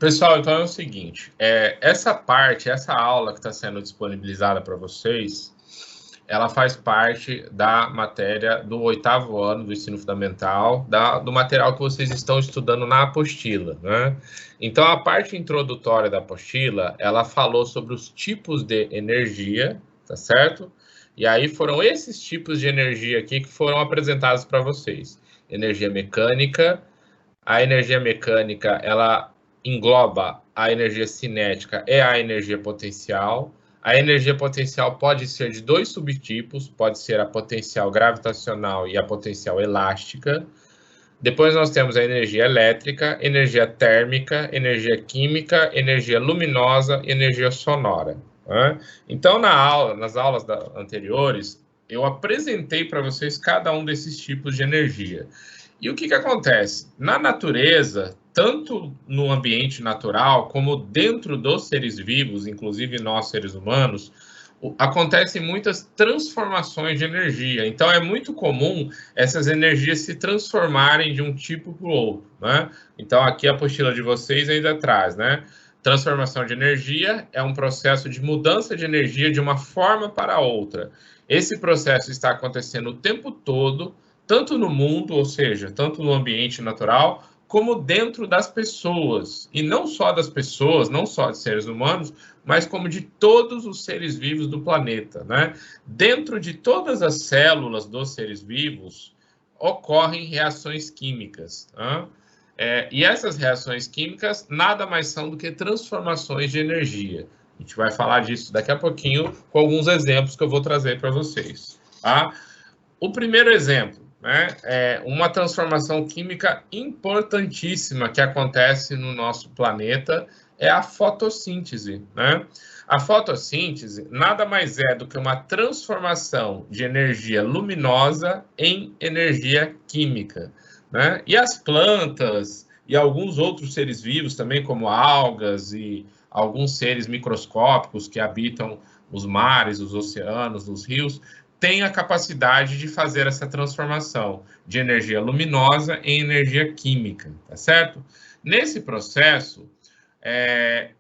Pessoal, então é o seguinte, essa aula que está sendo disponibilizada para vocês, ela faz parte da matéria do 8º ano do ensino fundamental, do material que vocês estão estudando na apostila, né? Então, a parte introdutória da apostila, ela falou sobre os tipos de energia, tá certo? E aí foram esses tipos de energia aqui que foram apresentados para vocês. Energia mecânica, a energia mecânica, ela engloba a energia cinética e a energia potencial. A energia potencial pode ser de dois subtipos, pode ser a potencial gravitacional e a potencial elástica. Depois nós temos a energia elétrica, energia térmica, energia química, energia luminosa e energia sonora. Né? Então, nas aulas anteriores, eu apresentei para vocês cada um desses tipos de energia. E o que acontece? Na natureza, tanto no ambiente natural, como dentro dos seres vivos, inclusive nós seres humanos, acontecem muitas transformações de energia. Então, é muito comum essas energias se transformarem de um tipo para o outro, né? Então, aqui a apostila de vocês ainda traz, né? Transformação de energia é um processo de mudança de energia de uma forma para outra. Esse processo está acontecendo o tempo todo, tanto no mundo, ou seja, tanto no ambiente natural, como dentro das pessoas. E não só das pessoas, não só de seres humanos, mas como de todos os seres vivos do planeta, né? Dentro de todas as células dos seres vivos, ocorrem reações químicas, né? E essas reações químicas nada mais são do que transformações de energia. A gente vai falar disso daqui a pouquinho com alguns exemplos que eu vou trazer para vocês, tá? O primeiro exemplo, né, é uma transformação química importantíssima que acontece no nosso planeta, é a fotossíntese, né? A fotossíntese nada mais é do que uma transformação de energia luminosa em energia química, né? E as plantas e alguns outros seres vivos também, como algas e alguns seres microscópicos que habitam os mares, os oceanos, os rios, tem a capacidade de fazer essa transformação de energia luminosa em energia química, tá certo? Nesse processo,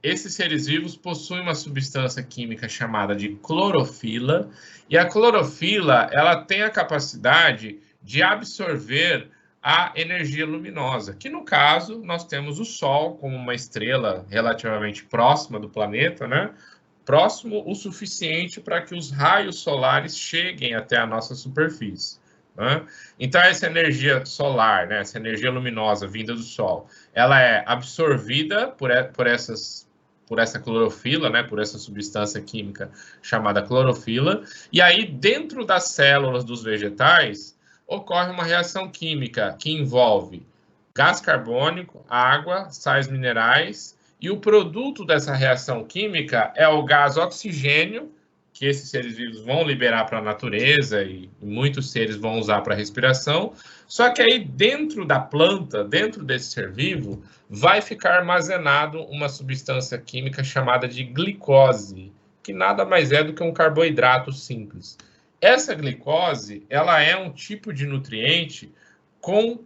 esses seres vivos possuem uma substância química chamada de clorofila, e a clorofila, ela tem a capacidade de absorver a energia luminosa, que no caso, nós temos o Sol como uma estrela relativamente próxima do planeta, né? Próximo o suficiente para que os raios solares cheguem até a nossa superfície, né? Então, essa energia solar, né, essa energia luminosa vinda do Sol, ela é absorvida por essa clorofila, né, por essa substância química chamada clorofila, e aí dentro das células dos vegetais ocorre uma reação química que envolve gás carbônico, água, sais minerais. E o produto dessa reação química é o gás oxigênio, que esses seres vivos vão liberar para a natureza e muitos seres vão usar para respiração. Só que aí dentro da planta, dentro desse ser vivo, vai ficar armazenado uma substância química chamada de glicose, que nada mais é do que um carboidrato simples. Essa glicose, ela é um tipo de nutriente com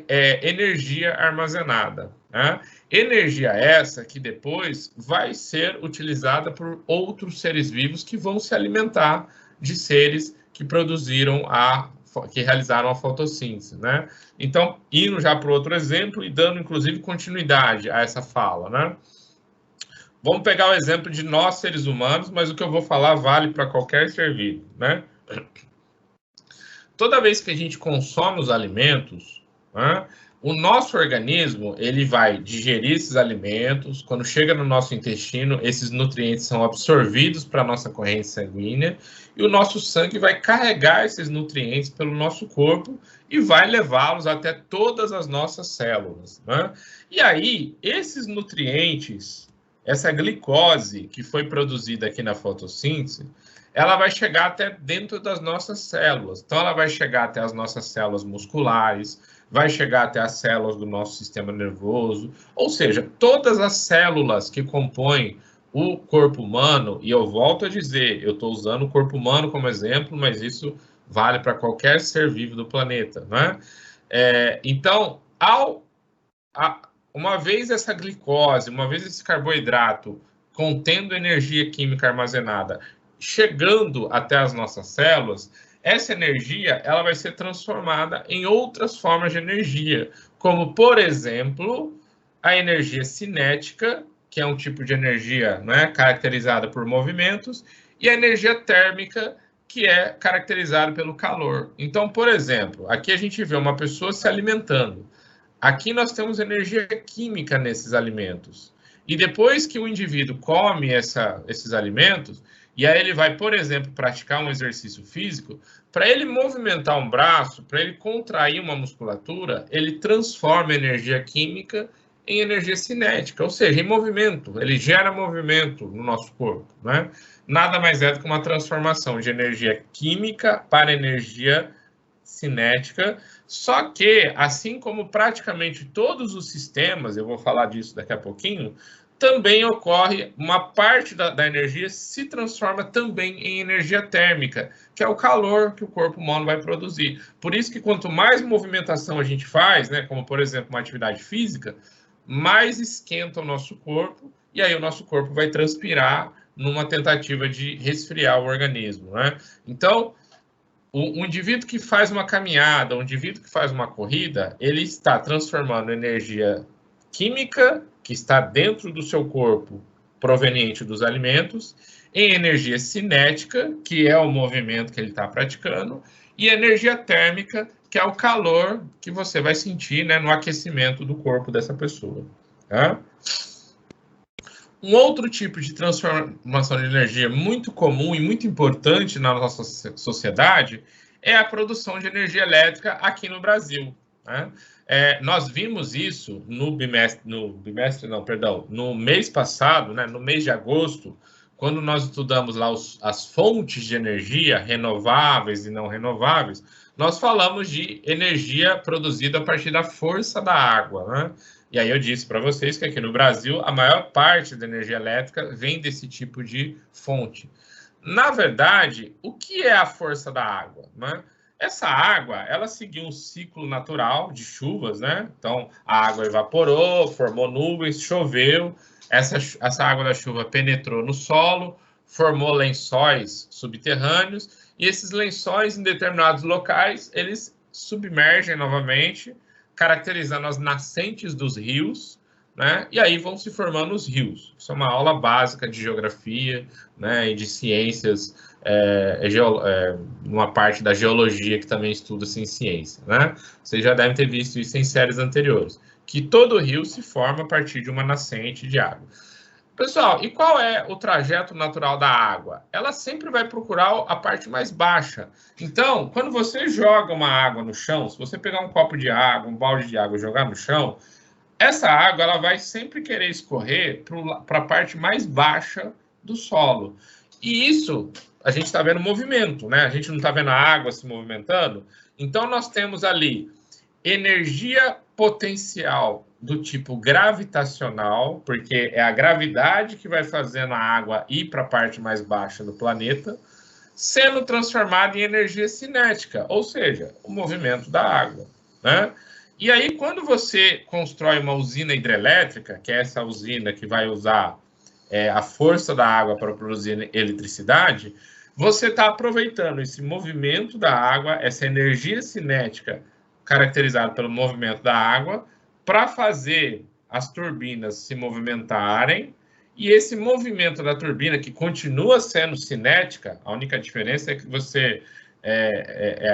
energia armazenada, né? Energia essa que depois vai ser utilizada por outros seres vivos que vão se alimentar de seres que que realizaram a fotossíntese, né? Então, indo já para outro exemplo e dando, inclusive, continuidade a essa fala, né? Vamos pegar o exemplo de nós, seres humanos, mas o que eu vou falar vale para qualquer ser vivo, né? Toda vez que a gente consome os alimentos, né, o nosso organismo, ele vai digerir esses alimentos. Quando chega no nosso intestino, esses nutrientes são absorvidos para a nossa corrente sanguínea e o nosso sangue vai carregar esses nutrientes pelo nosso corpo e vai levá-los até todas as nossas células, né? E aí, esses nutrientes, essa glicose que foi produzida aqui na fotossíntese, ela vai chegar até dentro das nossas células. Então, ela vai chegar até as nossas células musculares, vai chegar até as células do nosso sistema nervoso, ou seja, todas as células que compõem o corpo humano, e eu volto a dizer, eu estou usando o corpo humano como exemplo, mas isso vale para qualquer ser vivo do planeta, né? Então, uma vez essa glicose, uma vez esse carboidrato contendo energia química armazenada, chegando até as nossas células, essa energia ela vai ser transformada em outras formas de energia, como, por exemplo, a energia cinética, que é um tipo de energia, né, caracterizada por movimentos, e a energia térmica, que é caracterizada pelo calor. Então, por exemplo, aqui a gente vê uma pessoa se alimentando. Aqui nós temos energia química nesses alimentos. E depois que o indivíduo come esses alimentos, e aí ele vai, por exemplo, praticar um exercício físico, para ele movimentar um braço, para ele contrair uma musculatura, ele transforma energia química em energia cinética, ou seja, em movimento. Ele gera movimento no nosso corpo, né? Nada mais é do que uma transformação de energia química para energia cinética, só que, assim como praticamente todos os sistemas, eu vou falar disso daqui a pouquinho, também ocorre uma parte da energia se transforma também em energia térmica, que é o calor que o corpo humano vai produzir. Por isso que quanto mais movimentação a gente faz, né, como por exemplo uma atividade física, mais esquenta o nosso corpo, e aí o nosso corpo vai transpirar numa tentativa de resfriar o organismo, né? Então, o indivíduo que faz uma caminhada, o indivíduo que faz uma corrida, ele está transformando energia química que está dentro do seu corpo, proveniente dos alimentos, em energia cinética, que é o movimento que ele está praticando, e energia térmica, que é o calor que você vai sentir, né, no aquecimento do corpo dessa pessoa. Tá? Um outro tipo de transformação de energia muito comum e muito importante na nossa sociedade é a produção de energia elétrica aqui no Brasil. Né? Nós vimos isso no mês passado, né, no mês de agosto, quando nós estudamos lá as fontes de energia renováveis e não renováveis, nós falamos de energia produzida a partir da força da água, né? E aí eu disse para vocês que aqui no Brasil a maior parte da energia elétrica vem desse tipo de fonte. Na verdade, o que é a força da água? Né? Essa água, ela seguiu um ciclo natural de chuvas, né? Então, a água evaporou, formou nuvens, choveu, essa água da chuva penetrou no solo, formou lençóis subterrâneos, e esses lençóis, em determinados locais, eles submergem novamente, caracterizando as nascentes dos rios, né? E aí vão se formando os rios. Isso é uma aula básica de geografia, né? E de ciências, uma parte da geologia que também estuda-se em ciência, né? Vocês já devem ter visto isso em séries anteriores, que todo rio se forma a partir de uma nascente de água. Pessoal, e qual é o trajeto natural da água? Ela sempre vai procurar a parte mais baixa. Então, quando você joga uma água no chão, se você pegar um copo de água, um balde de água e jogar no chão, essa água ela vai sempre querer escorrer para a parte mais baixa do solo. E isso, a gente está vendo movimento, né? A gente não está vendo a água se movimentando. Então, nós temos ali energia potencial do tipo gravitacional, porque é a gravidade que vai fazendo a água ir para a parte mais baixa do planeta, sendo transformada em energia cinética, ou seja, o movimento da água, né? E aí, quando você constrói uma usina hidrelétrica, que é essa usina que vai usar a força da água para produzir eletricidade, você está aproveitando esse movimento da água, essa energia cinética caracterizada pelo movimento da água, para fazer as turbinas se movimentarem, e esse movimento da turbina, que continua sendo cinética, a única diferença é que você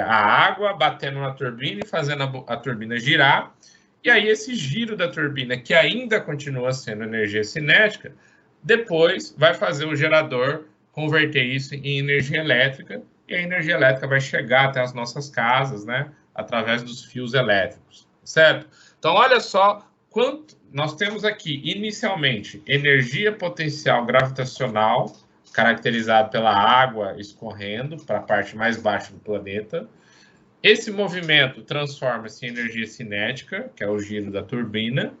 a água batendo na turbina e fazendo a turbina girar, e aí esse giro da turbina, que ainda continua sendo energia cinética, depois vai fazer o gerador converter isso em energia elétrica, e a energia elétrica vai chegar até as nossas casas, né, através dos fios elétricos, certo? Então, olha só quanto nós temos aqui, inicialmente, energia potencial gravitacional, caracterizado pela água escorrendo para a parte mais baixa do planeta. Esse movimento transforma-se em energia cinética, que é o giro da turbina,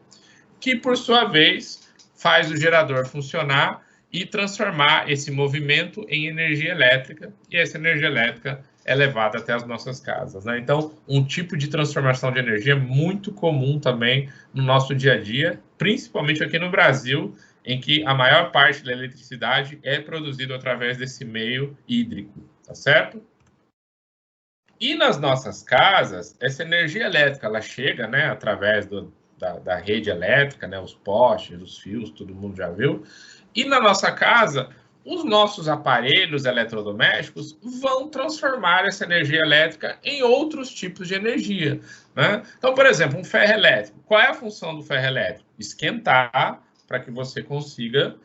que, por sua vez, faz o gerador funcionar e transformar esse movimento em energia elétrica, e essa energia elétrica é levada até as nossas casas, né? Então, um tipo de transformação de energia muito comum também no nosso dia a dia, principalmente aqui no Brasil, em que a maior parte da eletricidade é produzida através desse meio hídrico, tá certo? E nas nossas casas, essa energia elétrica, ela chega, né, através da rede elétrica, né, os postes, os fios, todo mundo já viu. E na nossa casa, os nossos aparelhos eletrodomésticos vão transformar essa energia elétrica em outros tipos de energia, né? Então, por exemplo, um ferro elétrico. Qual é a função do ferro elétrico? Esquentar para que você consiga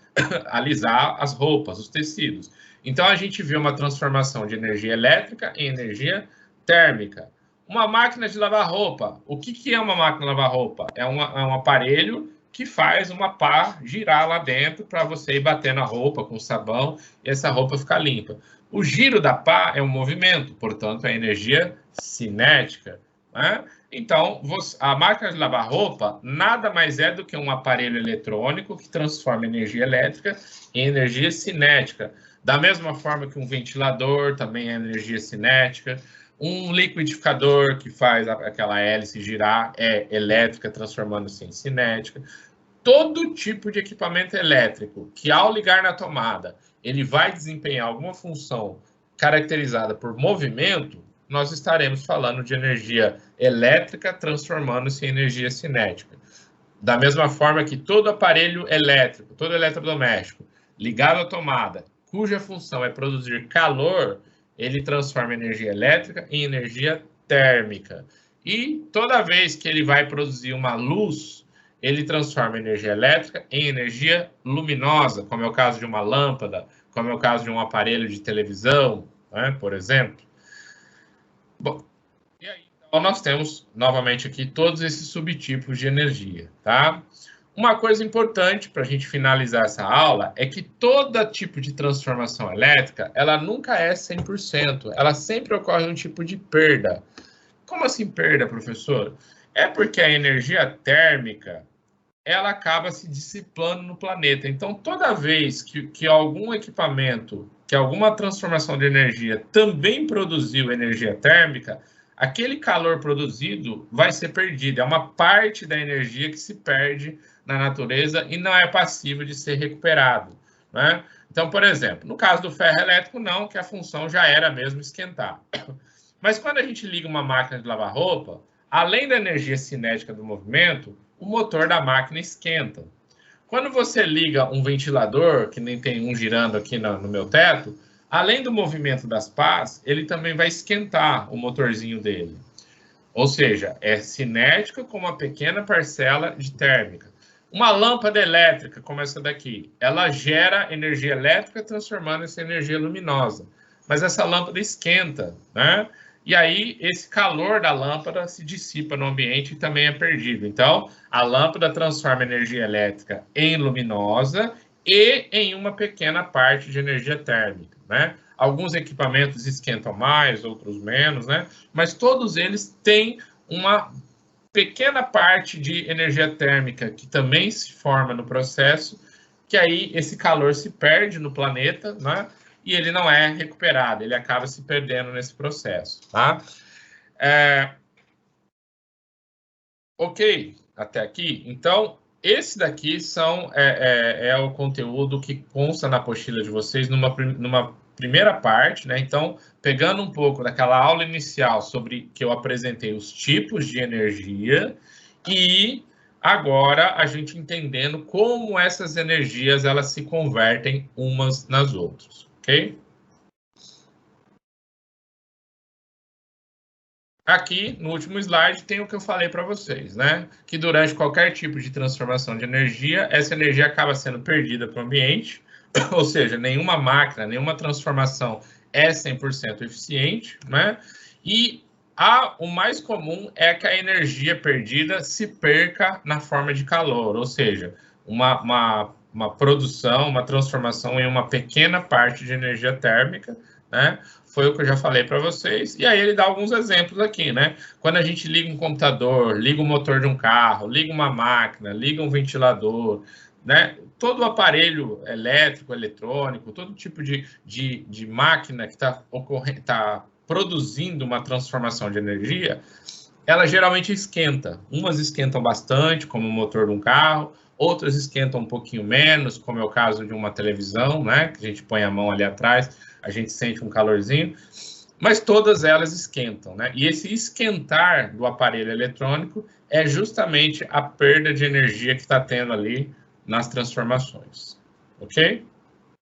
alisar as roupas, os tecidos. Então, a gente vê uma transformação de energia elétrica em energia térmica. Uma máquina de lavar roupa. O que é uma máquina de lavar roupa? É um aparelho que faz uma pá girar lá dentro para você ir batendo a roupa com sabão e essa roupa ficar limpa. O giro da pá é um movimento, portanto, é energia cinética, né? Então, a máquina de lavar roupa nada mais é do que um aparelho eletrônico que transforma energia elétrica em energia cinética. Da mesma forma que um ventilador também é energia cinética. Um liquidificador que faz aquela hélice girar é elétrica, transformando-se em cinética. Todo tipo de equipamento elétrico que, ao ligar na tomada, ele vai desempenhar alguma função caracterizada por movimento, nós estaremos falando de energia elétrica transformando-se em energia cinética. Da mesma forma que todo aparelho elétrico, todo eletrodoméstico ligado à tomada, cuja função é produzir calor, ele transforma energia elétrica em energia térmica. E toda vez que ele vai produzir uma luz, ele transforma energia elétrica em energia luminosa, como é o caso de uma lâmpada, como é o caso de um aparelho de televisão, né, por exemplo. Bom, e aí, então, nós temos novamente aqui todos esses subtipos de energia, tá? Uma coisa importante para a gente finalizar essa aula é que todo tipo de transformação elétrica, ela nunca é 100%, ela sempre ocorre um tipo de perda. Como assim perda, professor? É porque a energia térmica, ela acaba se dissipando no planeta. Então, toda vez que algum equipamento, que alguma transformação de energia também produziu energia térmica, aquele calor produzido vai ser perdido. É uma parte da energia que se perde na natureza e não é passível de ser recuperado, né? Então, por exemplo, no caso do ferro elétrico, não, que a função já era mesmo esquentar. Mas quando a gente liga uma máquina de lavar roupa, além da energia cinética do movimento, o motor da máquina esquenta. Quando você liga um ventilador, que nem tem um girando aqui no meu teto, além do movimento das pás, ele também vai esquentar o motorzinho dele. Ou seja, é cinética com uma pequena parcela de térmica. Uma lâmpada elétrica, como essa daqui, ela gera energia elétrica transformando essa energia luminosa. Mas essa lâmpada esquenta, né? E aí, esse calor da lâmpada se dissipa no ambiente e também é perdido. Então, a lâmpada transforma energia elétrica em luminosa e em uma pequena parte de energia térmica, né? Alguns equipamentos esquentam mais, outros menos, né? Mas todos eles têm uma pequena parte de energia térmica que também se forma no processo, que aí esse calor se perde no planeta, né? E ele não é recuperado, ele acaba se perdendo nesse processo, tá? Ok, até aqui. Então, esse daqui é o conteúdo que consta na apostila de vocês numa primeira parte, né? Então, pegando um pouco daquela aula inicial sobre que eu apresentei os tipos de energia e agora a gente entendendo como essas energias elas se convertem umas nas outras, ok? Aqui, no último slide, tem o que eu falei para vocês, né? Que durante qualquer tipo de transformação de energia, essa energia acaba sendo perdida para o ambiente, ou seja, nenhuma máquina, nenhuma transformação é 100% eficiente, né? E o mais comum é que a energia perdida se perca na forma de calor, ou seja, uma produção, uma transformação em uma pequena parte de energia térmica, né? Foi o que eu já falei para vocês. E aí ele dá alguns exemplos aqui, né? Quando a gente liga um computador, liga o motor de um carro, liga uma máquina, liga um ventilador, né? Todo o aparelho elétrico, eletrônico, todo tipo de máquina que está produzindo uma transformação de energia, ela geralmente esquenta. Umas esquentam bastante, como o motor de um carro, outras esquentam um pouquinho menos, como é o caso de uma televisão, né? Que a gente põe a mão ali atrás, a gente sente um calorzinho, mas todas elas esquentam, né? E esse esquentar do aparelho eletrônico é justamente a perda de energia que está tendo ali nas transformações, ok?